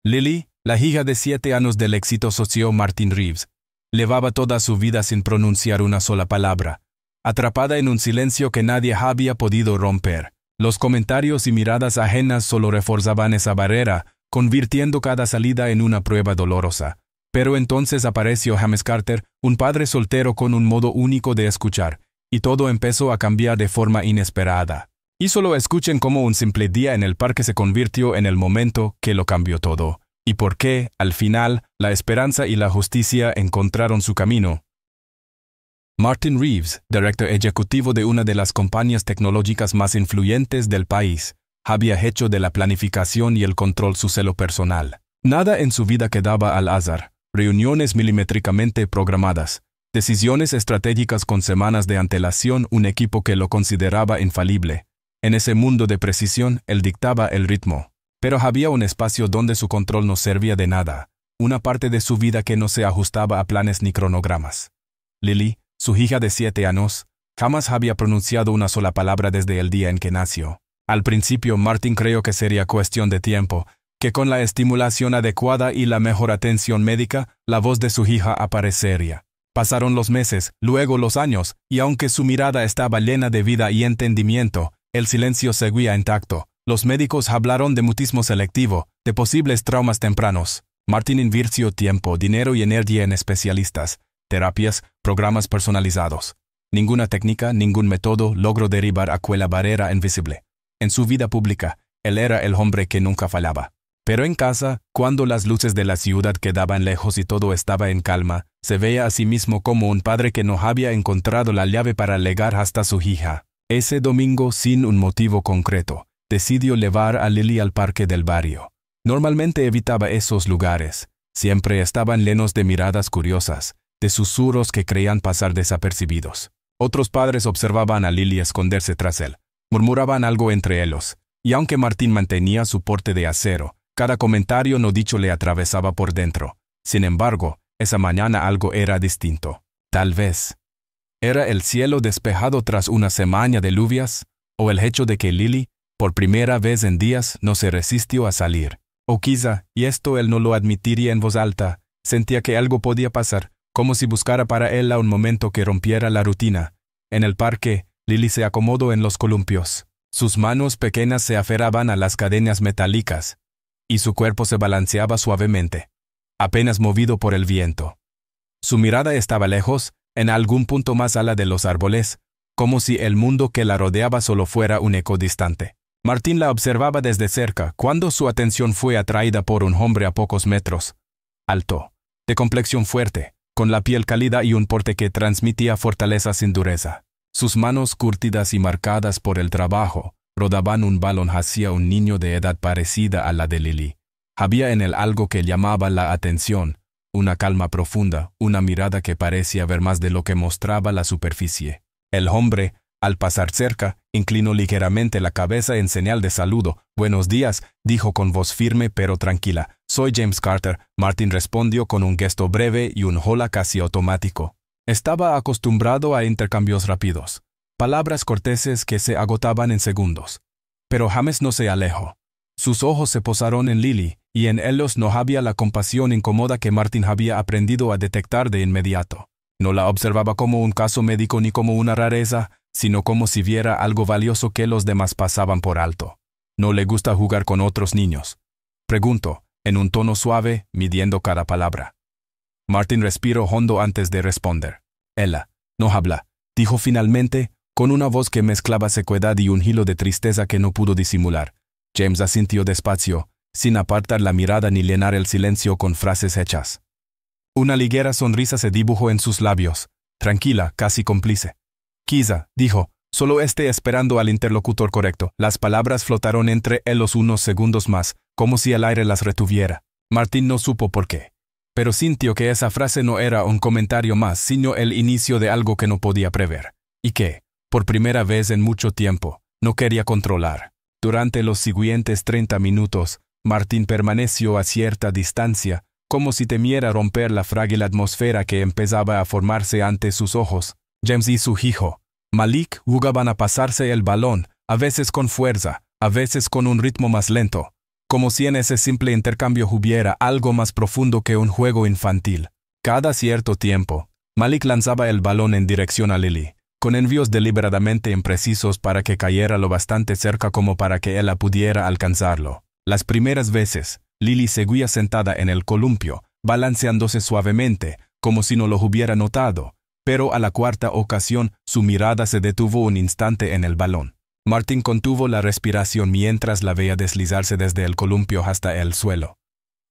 Lily, la hija de 7 años del exitoso CEO Martin Reeves, llevaba toda su vida sin pronunciar una sola palabra, atrapada en un silencio que nadie había podido romper. Los comentarios y miradas ajenas solo reforzaban esa barrera, convirtiendo cada salida en una prueba dolorosa. Pero entonces apareció James Carter, un padre soltero con un modo único de escuchar, y todo empezó a cambiar de forma inesperada. Y solo escuchen cómo un simple día en el parque se convirtió en el momento que lo cambió todo, y por qué, al final, la esperanza y la justicia encontraron su camino. Martin Reeves, director ejecutivo de una de las compañías tecnológicas más influyentes del país, había hecho de la planificación y el control su celo personal. Nada en su vida quedaba al azar. Reuniones milimétricamente programadas, decisiones estratégicas con semanas de antelación, un equipo que lo consideraba infalible. En ese mundo de precisión, él dictaba el ritmo. Pero había un espacio donde su control no servía de nada, una parte de su vida que no se ajustaba a planes ni cronogramas. Lily, su hija de 7 años, jamás había pronunciado una sola palabra desde el día en que nació. Al principio, Martin creyó que sería cuestión de tiempo, que con la estimulación adecuada y la mejor atención médica, la voz de su hija aparecería. Pasaron los meses, luego los años, y aunque su mirada estaba llena de vida y entendimiento, el silencio seguía intacto. Los médicos hablaron de mutismo selectivo, de posibles traumas tempranos. Martin invirtió tiempo, dinero y energía en especialistas, terapias, programas personalizados. Ninguna técnica, ningún método logró derribar aquella barrera invisible. En su vida pública, él era el hombre que nunca fallaba. Pero en casa, cuando las luces de la ciudad quedaban lejos y todo estaba en calma, se veía a sí mismo como un padre que no había encontrado la llave para llegar hasta su hija. Ese domingo, sin un motivo concreto, decidió llevar a Lily al parque del barrio. Normalmente evitaba esos lugares. Siempre estaban llenos de miradas curiosas, de susurros que creían pasar desapercibidos. Otros padres observaban a Lily esconderse tras él. Murmuraban algo entre ellos. Y aunque Martin mantenía su porte de acero, cada comentario no dicho le atravesaba por dentro. Sin embargo, esa mañana algo era distinto. Tal vez ¿era el cielo despejado tras una semana de lluvias? ¿O el hecho de que Lily, por primera vez en días, no se resistió a salir? O quizá, y esto él no lo admitiría en voz alta, sentía que algo podía pasar, como si buscara para él a un momento que rompiera la rutina. En el parque, Lily se acomodó en los columpios. Sus manos pequeñas se aferraban a las cadenas metálicas, y su cuerpo se balanceaba suavemente, apenas movido por el viento. Su mirada estaba lejos, en algún punto más allá de los árboles, como si el mundo que la rodeaba solo fuera un eco distante. Martin la observaba desde cerca, cuando su atención fue atraída por un hombre a pocos metros. Alto, de complexión fuerte, con la piel cálida y un porte que transmitía fortaleza sin dureza. Sus manos curtidas y marcadas por el trabajo, rodaban un balón hacia un niño de edad parecida a la de Lily. Había en él algo que llamaba la atención, una calma profunda, una mirada que parecía ver más de lo que mostraba la superficie. El hombre, al pasar cerca, inclinó ligeramente la cabeza en señal de saludo. «Buenos días», dijo con voz firme pero tranquila. «Soy James Carter», Martin respondió con un gesto breve y un hola casi automático. Estaba acostumbrado a intercambios rápidos, palabras corteses que se agotaban en segundos. Pero James no se alejó. Sus ojos se posaron en Lily, y en ellos no había la compasión incómoda que Martin había aprendido a detectar de inmediato. No la observaba como un caso médico ni como una rareza, sino como si viera algo valioso que los demás pasaban por alto. «¿No le gusta jugar con otros niños?», preguntó, en un tono suave, midiendo cada palabra. Martin respiró hondo antes de responder. «Ella no habla», dijo finalmente, con una voz que mezclaba sequedad y un hilo de tristeza que no pudo disimular. James asintió despacio, sin apartar la mirada ni llenar el silencio con frases hechas. Una ligera sonrisa se dibujó en sus labios, tranquila, casi cómplice. «Quizá», dijo, solo esperando al interlocutor correcto. Las palabras flotaron entre ellos unos segundos más, como si el aire las retuviera. Martin no supo por qué, pero sintió que esa frase no era un comentario más, sino el inicio de algo que no podía prever, y que, por primera vez en mucho tiempo, no quería controlar. Durante los siguientes 30 minutos, Martin permaneció a cierta distancia, como si temiera romper la frágil atmósfera que empezaba a formarse ante sus ojos. James y su hijo, Malik, jugaban a pasarse el balón, a veces con fuerza, a veces con un ritmo más lento. como si en ese simple intercambio hubiera algo más profundo que un juego infantil. Cada cierto tiempo, Malik lanzaba el balón en dirección a Lily, con envíos deliberadamente imprecisos para que cayera lo bastante cerca como para que ella pudiera alcanzarlo. Las primeras veces, Lily seguía sentada en el columpio, balanceándose suavemente, como si no lo hubiera notado, pero a la cuarta ocasión su mirada se detuvo un instante en el balón. Martin contuvo la respiración mientras la veía deslizarse desde el columpio hasta el suelo.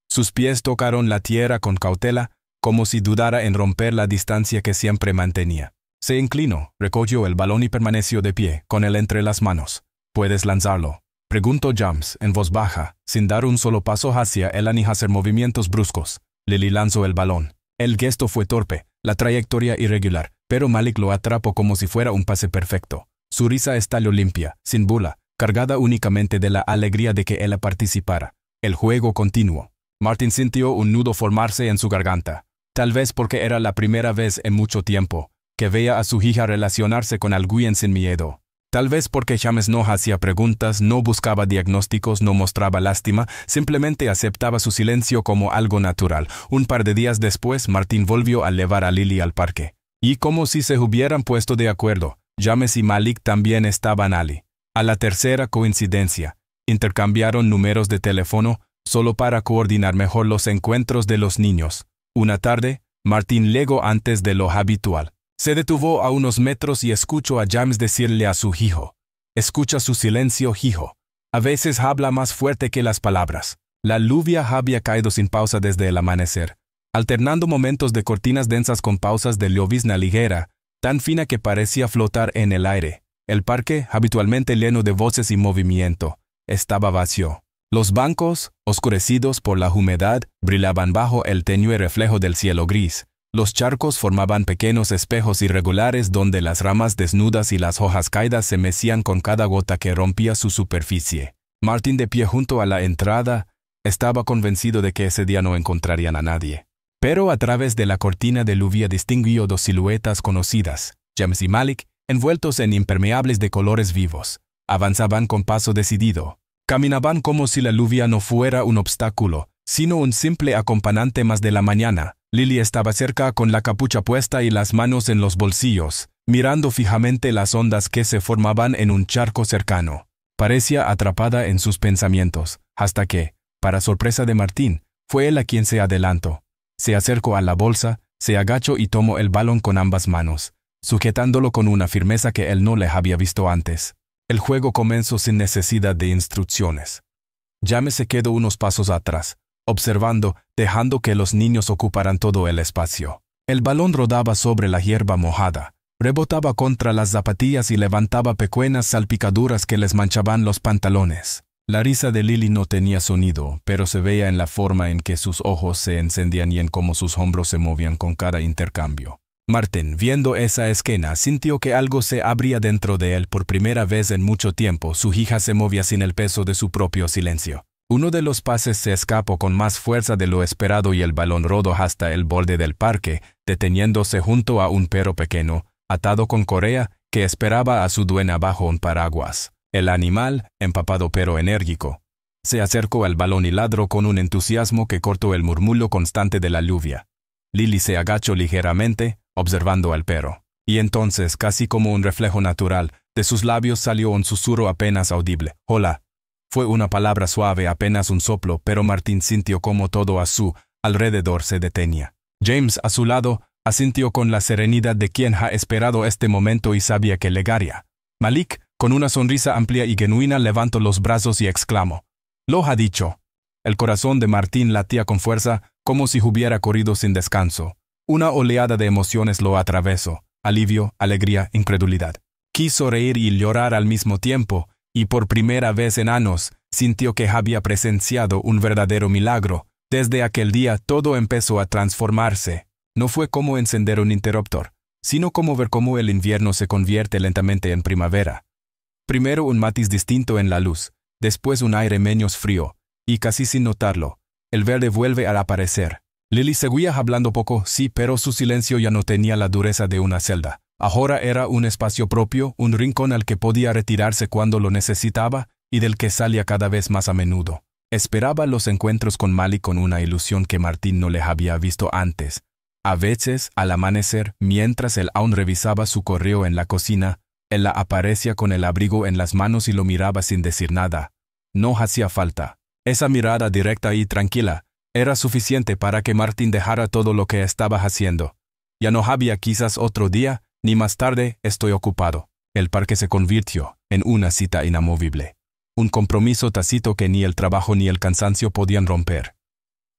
Sus pies tocaron la tierra con cautela, como si dudara en romper la distancia que siempre mantenía. Se inclinó, recogió el balón y permaneció de pie, con él entre las manos. «¿Puedes lanzarlo?», preguntó James, en voz baja, sin dar un solo paso hacia él ni hacer movimientos bruscos. Lily lanzó el balón. El gesto fue torpe, la trayectoria irregular, pero Malik lo atrapó como si fuera un pase perfecto. Su risa estalló limpia, sin bula, cargada únicamente de la alegría de que ella participara. El juego continuó. Martin sintió un nudo formarse en su garganta, tal vez porque era la primera vez en mucho tiempo que veía a su hija relacionarse con alguien sin miedo. Tal vez porque James no hacía preguntas, no buscaba diagnósticos, no mostraba lástima, simplemente aceptaba su silencio como algo natural. Un par de días después, Martin volvió a llevar a Lily al parque. Y como si se hubieran puesto de acuerdo, James y Malik también estaban allí. A la tercera coincidencia, intercambiaron números de teléfono solo para coordinar mejor los encuentros de los niños. Una tarde, Martin llegó antes de lo habitual. Se detuvo a unos metros y escuchó a James decirle a su hijo: «Escucha su silencio, hijo. A veces habla más fuerte que las palabras». La lluvia había caído sin pausa desde el amanecer, alternando momentos de cortinas densas con pausas de llovizna ligera, tan fina que parecía flotar en el aire. El parque, habitualmente lleno de voces y movimiento, estaba vacío. Los bancos, oscurecidos por la humedad, brillaban bajo el tenue reflejo del cielo gris. Los charcos formaban pequeños espejos irregulares donde las ramas desnudas y las hojas caídas se mecían con cada gota que rompía su superficie. Martin, de pie junto a la entrada, estaba convencido de que ese día no encontrarían a nadie. Pero a través de la cortina de lluvia distinguió dos siluetas conocidas, James y Malik, envueltos en impermeables de colores vivos. Avanzaban con paso decidido. Caminaban como si la lluvia no fuera un obstáculo, sino un simple acompañante más de la mañana. Lily estaba cerca con la capucha puesta y las manos en los bolsillos, mirando fijamente las ondas que se formaban en un charco cercano. Parecía atrapada en sus pensamientos, hasta que, para sorpresa de Martin, fue él a quien se adelantó. Se acercó a la bolsa, se agachó y tomó el balón con ambas manos, sujetándolo con una firmeza que él no le había visto antes. El juego comenzó sin necesidad de instrucciones. James se quedó unos pasos atrás, observando, dejando que los niños ocuparan todo el espacio. El balón rodaba sobre la hierba mojada, rebotaba contra las zapatillas y levantaba pequeñas salpicaduras que les manchaban los pantalones. La risa de Lily no tenía sonido, pero se veía en la forma en que sus ojos se encendían y en cómo sus hombros se movían con cada intercambio. Martin, viendo esa escena, sintió que algo se abría dentro de él por primera vez en mucho tiempo. Su hija se movía sin el peso de su propio silencio. Uno de los pases se escapó con más fuerza de lo esperado y el balón rodó hasta el borde del parque, deteniéndose junto a un perro pequeño, atado con correa, que esperaba a su dueña bajo un paraguas. El animal, empapado pero enérgico, se acercó al balón y ladró con un entusiasmo que cortó el murmullo constante de la lluvia. Lily se agachó ligeramente, observando al perro, y entonces, casi como un reflejo natural, de sus labios salió un susurro apenas audible. «Hola». Fue una palabra suave, apenas un soplo, pero Martin sintió como todo a su alrededor se detenía. James, a su lado, asintió con la serenidad de quien ha esperado este momento y sabía que llegaría. Malik, con una sonrisa amplia y genuina, levantó los brazos y exclamó: «Lo ha dicho». El corazón de Martin latía con fuerza, como si hubiera corrido sin descanso. Una oleada de emociones lo atravesó: alivio, alegría, incredulidad. Quiso reír y llorar al mismo tiempo, y por primera vez en años sintió que había presenciado un verdadero milagro. Desde aquel día todo empezó a transformarse. No fue como encender un interruptor, sino como ver cómo el invierno se convierte lentamente en primavera. Primero un matiz distinto en la luz, después un aire menos frío, y casi sin notarlo, el verde vuelve a aparecer. Lily seguía hablando poco, sí, pero su silencio ya no tenía la dureza de una celda. Ahora era un espacio propio, un rincón al que podía retirarse cuando lo necesitaba y del que salía cada vez más a menudo. Esperaba los encuentros con Malik con una ilusión que Martín no le había visto antes. A veces, al amanecer, mientras él aún revisaba su correo en la cocina, él la aparecía con el abrigo en las manos y lo miraba sin decir nada. No hacía falta. Esa mirada directa y tranquila era suficiente para que Martín dejara todo lo que estaba haciendo. Ya no había quizás otro día, ni más tarde, estoy ocupado. El parque se convirtió en una cita inamovible. Un compromiso tácito que ni el trabajo ni el cansancio podían romper.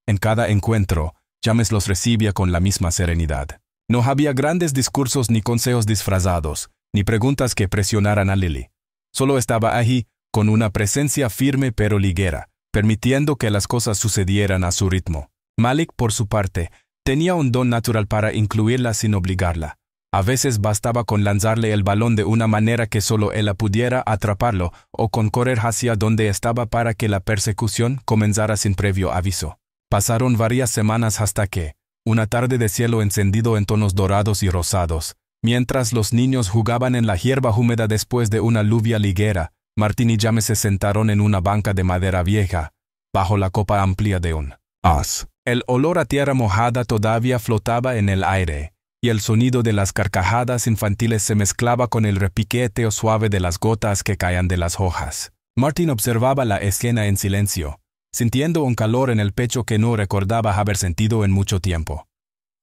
En cada encuentro, James los recibía con la misma serenidad. No había grandes discursos ni consejos disfrazados, ni preguntas que presionaran a Lily. Solo estaba allí, con una presencia firme pero ligera, permitiendo que las cosas sucedieran a su ritmo. Malik, por su parte, tenía un don natural para incluirla sin obligarla. A veces bastaba con lanzarle el balón de una manera que solo ella pudiera atraparlo, o con correr hacia donde estaba para que la persecución comenzara sin previo aviso. Pasaron varias semanas hasta que, una tarde de cielo encendido en tonos dorados y rosados, mientras los niños jugaban en la hierba húmeda después de una lluvia liguera, Martín y James se sentaron en una banca de madera vieja, bajo la copa amplia de un haz. El olor a tierra mojada todavía flotaba en el aire, y el sonido de las carcajadas infantiles se mezclaba con el repiqueteo suave de las gotas que caían de las hojas. Martín observaba la escena en silencio, sintiendo un calor en el pecho que no recordaba haber sentido en mucho tiempo.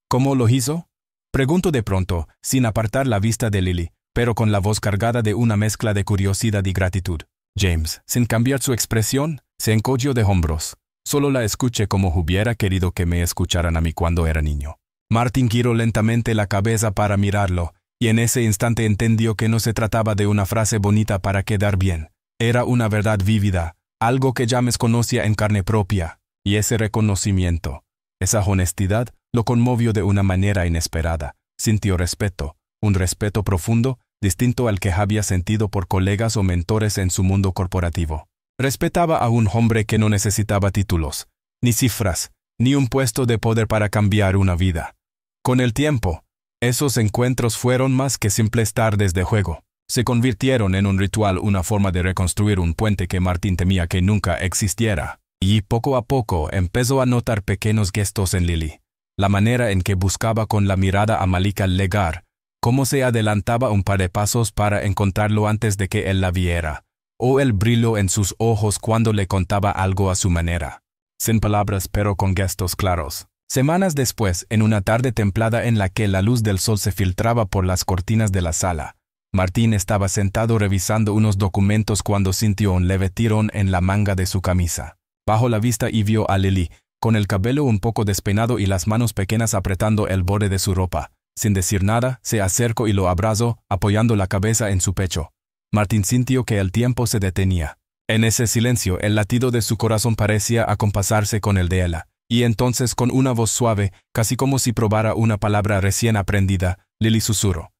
¿Cómo lo hizo? Preguntó de pronto, sin apartar la vista de Lily, pero con la voz cargada de una mezcla de curiosidad y gratitud. James, sin cambiar su expresión, se encogió de hombros. Solo la escuché como hubiera querido que me escucharan a mí cuando era niño. Martín giró lentamente la cabeza para mirarlo, y en ese instante entendió que no se trataba de una frase bonita para quedar bien. Era una verdad vívida, algo que James conocía en carne propia, y ese reconocimiento, esa honestidad, lo conmovió de una manera inesperada. Sintió respeto, un respeto profundo, distinto al que había sentido por colegas o mentores en su mundo corporativo. Respetaba a un hombre que no necesitaba títulos, ni cifras, ni un puesto de poder para cambiar una vida. Con el tiempo, esos encuentros fueron más que simples tardes de juego. Se convirtieron en un ritual, una forma de reconstruir un puente que Martín temía que nunca existiera. Y poco a poco empezó a notar pequeños gestos en Lily. La manera en que buscaba con la mirada a Malik al llegar, cómo se adelantaba un par de pasos para encontrarlo antes de que él la viera, o el brillo en sus ojos cuando le contaba algo a su manera. Sin palabras pero con gestos claros. Semanas después, en una tarde templada en la que la luz del sol se filtraba por las cortinas de la sala, Martín estaba sentado revisando unos documentos cuando sintió un leve tirón en la manga de su camisa. Bajó la vista y vio a Lily, con el cabello un poco despeinado y las manos pequeñas apretando el borde de su ropa. Sin decir nada, se acercó y lo abrazó, apoyando la cabeza en su pecho. Martín sintió que el tiempo se detenía. En ese silencio, el latido de su corazón parecía acompasarse con el de ella. Y entonces, con una voz suave, casi como si probara una palabra recién aprendida, Lily susurró: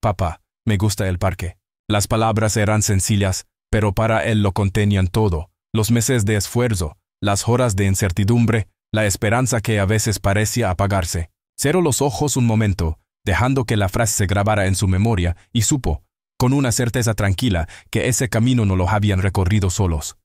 «Papá, me gusta el parque». Las palabras eran sencillas, pero para él lo contenían todo: los meses de esfuerzo, las horas de incertidumbre, la esperanza que a veces parecía apagarse. Cerró los ojos un momento, dejando que la frase se grabara en su memoria, y supo, con una certeza tranquila, que ese camino no lo habían recorrido solos.